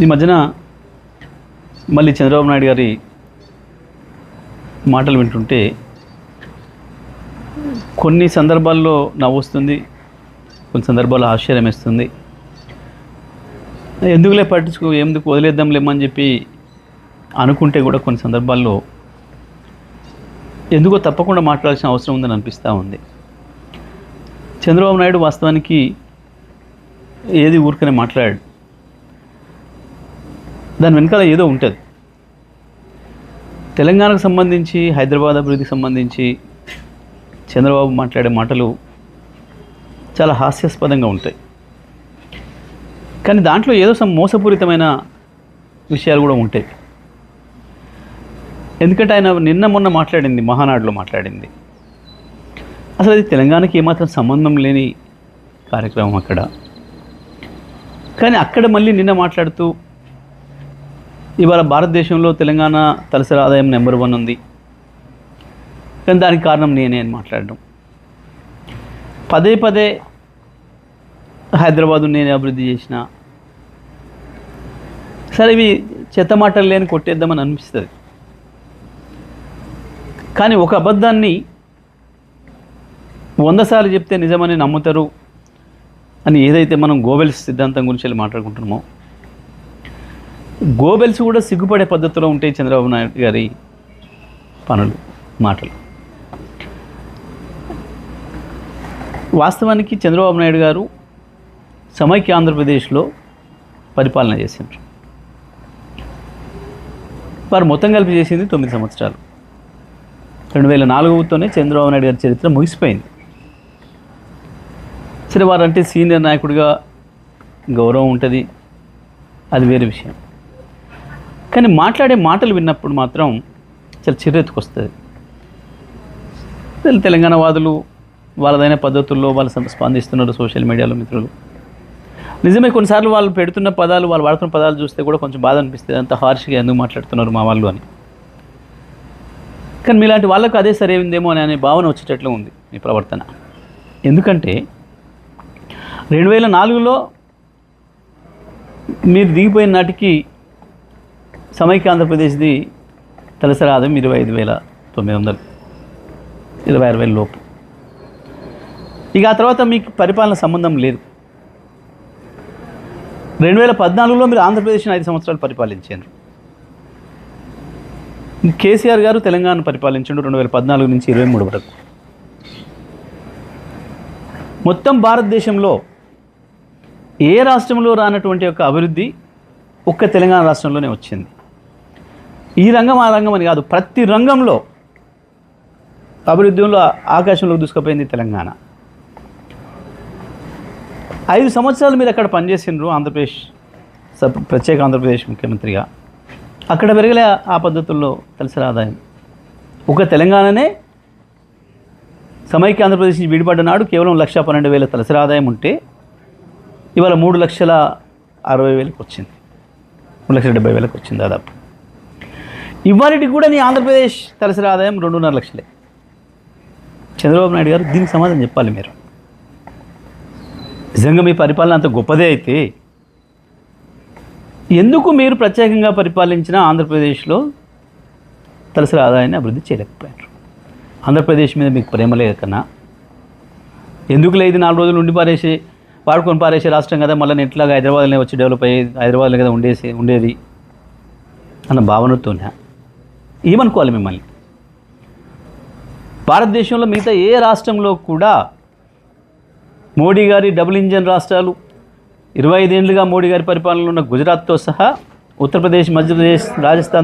ఈ మధ్యన మళ్ళీ చంద్రబాబు నాయుడు గారి మాటలు వింటుంటే కొన్ని సందర్భాల్లో నవ్వు వస్తుంది, కొన్ని సందర్భాల్లో ఆశ్చర్యం వేస్తుంది. ఎందుకులే ఎందుకు వదిలేద్దాంలేమని చెప్పి అనుకుంటే కూడా కొన్ని సందర్భాల్లో ఎందుకో తప్పకుండా మాట్లాడాల్సిన అవసరం ఉందని అనిపిస్తూ ఉంది. చంద్రబాబు నాయుడు వాస్తవానికి ఏది ఊరికనే మాట్లాడాడు, దాని వెనకాల ఏదో ఉంటుంది. తెలంగాణకు సంబంధించి, హైదరాబాద్ అభివృద్ధికి సంబంధించి చంద్రబాబు మాట్లాడే మాటలు చాలా హాస్యాస్పదంగా ఉంటాయి. కానీ దాంట్లో ఏదో మోసపూరితమైన విషయాలు కూడా ఉంటాయి. ఎందుకంటే ఆయన నిన్న మొన్న మాట్లాడింది, మహానాడులో మాట్లాడింది, అసలు అది తెలంగాణకి ఏమాత్రం సంబంధం లేని కార్యక్రమం అక్కడ. కానీ అక్కడ మళ్ళీ నిన్న మాట్లాడుతూ ఇవాళ భారతదేశంలో తెలంగాణ తలసరి ఆదాయం నెంబర్ 1 ఉంది, కానీ దానికి కారణం నేనే అని మాట్లాడడం, పదే పదే హైదరాబాదు నేనే అభివృద్ధి చేసిన. సరే, ఇవి చెత్త మాటలు లేని కొట్టేద్దామని అనిపిస్తుంది. కానీ ఒక అబద్ధాన్ని 100 సార్లు చెప్తే నిజమని నమ్ముతారు అని ఏదైతే మనం గోబెల్స్ సిద్ధాంతం గురించి వెళ్ళి మాట్లాడుకుంటున్నామో, గోబెల్స్ కూడా సిగ్గుపడే పద్ధతిలో ఉంటాయి చంద్రబాబు నాయుడు గారి పనులు, మాటలు. వాస్తవానికి చంద్రబాబు నాయుడు గారు సమైక్య ఆంధ్రప్రదేశ్లో పరిపాలన చేసిండ్రు. వారు మొత్తం కలిపి చేసింది 9 సంవత్సరాలు. 2004తోనే చంద్రబాబు నాయుడు గారి చరిత్ర ముగిసిపోయింది. సరే, వారంటే సీనియర్ నాయకుడిగా గౌరవం ఉంటుంది, అది వేరే విషయం. కానీ మాట్లాడే మాటలు విన్నప్పుడు మాత్రం చాలా చిర్రెత్తుకొస్తుంది. తెలంగాణ వాదులు వాళ్ళదైన పద్ధతుల్లో వాళ్ళు స్పందిస్తున్నారు సోషల్ మీడియాలో. మిత్రులు, నిజమే, కొన్నిసార్లు వాళ్ళు పెడుతున్న పదాలు, వాళ్ళు వాడుతున్న పదాలు చూస్తే కూడా కొంచెం బాధ అనిపిస్తుంది. అంత హార్ష్గా ఎందుకు మాట్లాడుతున్నారు మా వాళ్ళు అని. కానీ మీలాంటి వాళ్ళకు అదే సరైందేమో అనే భావన వచ్చేటట్లు ఉంది మీ ప్రవర్తన. ఎందుకంటే 2004లో మీరు దిగిపోయిన నాటికి సమైక్య ఆంధ్రప్రదేశ్ది తలసరి ఆదాయం 25,900, 26,000 లోపు. ఇక ఆ తర్వాత మీకు పరిపాలన సంబంధం లేదు. 2014లో మీరు ఆంధ్రప్రదేశ్ని 5 సంవత్సరాలు పరిపాలించారు. కేసీఆర్ గారు తెలంగాణ పరిపాలించాడు 2014 నుంచి 23 వరకు. మొత్తం భారతదేశంలో ఏ రాష్ట్రంలో రానటువంటి యొక్క అభివృద్ధి ఒక్క తెలంగాణ రాష్ట్రంలోనే వచ్చింది. ఈ రంగం ఆ రంగం అని కాదు, ప్రతి రంగంలో అభివృద్ధిలో ఆకాశంలోకి దూసుకుపోయింది తెలంగాణ. 5 సంవత్సరాలు మీరు అక్కడ పనిచేసిండ్రు ఆంధ్రప్రదేశ్ ప్రత్యేక ఆంధ్రప్రదేశ్ ముఖ్యమంత్రిగా. అక్కడ పెరగలే ఆ పద్ధతుల్లో తలసరి ఆదాయం. ఒక తెలంగాణనే సమైక్య ఆంధ్రప్రదేశ్ నుంచి విడిపడ్డ నాడు కేవలం 1,12,000 తలసరి ఆదాయం ఉంటే ఇవాళ 3,60,000కి వచ్చింది, 3,70,000కి వచ్చింది దాదాపు. ఇవాళకి కూడా నీ ఆంధ్రప్రదేశ్ తలసరి ఆదాయం 2.5 లక్షలే. చంద్రబాబు నాయుడు గారు దీనికి సమాధానం చెప్పాలి. మీరు నిజంగా మీ పరిపాలన అంత గొప్పదే అయితే ఎందుకు మీరు ప్రత్యేకంగా పరిపాలించిన ఆంధ్రప్రదేశ్లో తలసరి ఆదాయాన్ని అభివృద్ధి చేయలేకపోయారు? ఆంధ్రప్రదేశ్ మీద మీకు ప్రేమ లేకన్నా, ఎందుకు లేదు 4 రోజులు ఉండి వాడుకొని పారేసే రాష్ట్రం కదా, మళ్ళీ ఎట్లాగా హైదరాబాద్లోనే వచ్చి డెవలప్ అయ్యేది, హైదరాబాద్లో కదా ఉండేది అన్న భావనతోనే ఏమనుకోవాలి మిమ్మల్ని? భారతదేశంలో మిగతా ఏ రాష్ట్రంలో కూడా మోడీ గారి డబుల్ ఇంజన్ రాష్ట్రాలు 25 ఏళ్ళుగా మోడీ గారి పరిపాలనలో ఉన్న గుజరాత్తో సహా ఉత్తరప్రదేశ్, మధ్యప్రదేశ్, రాజస్థాన్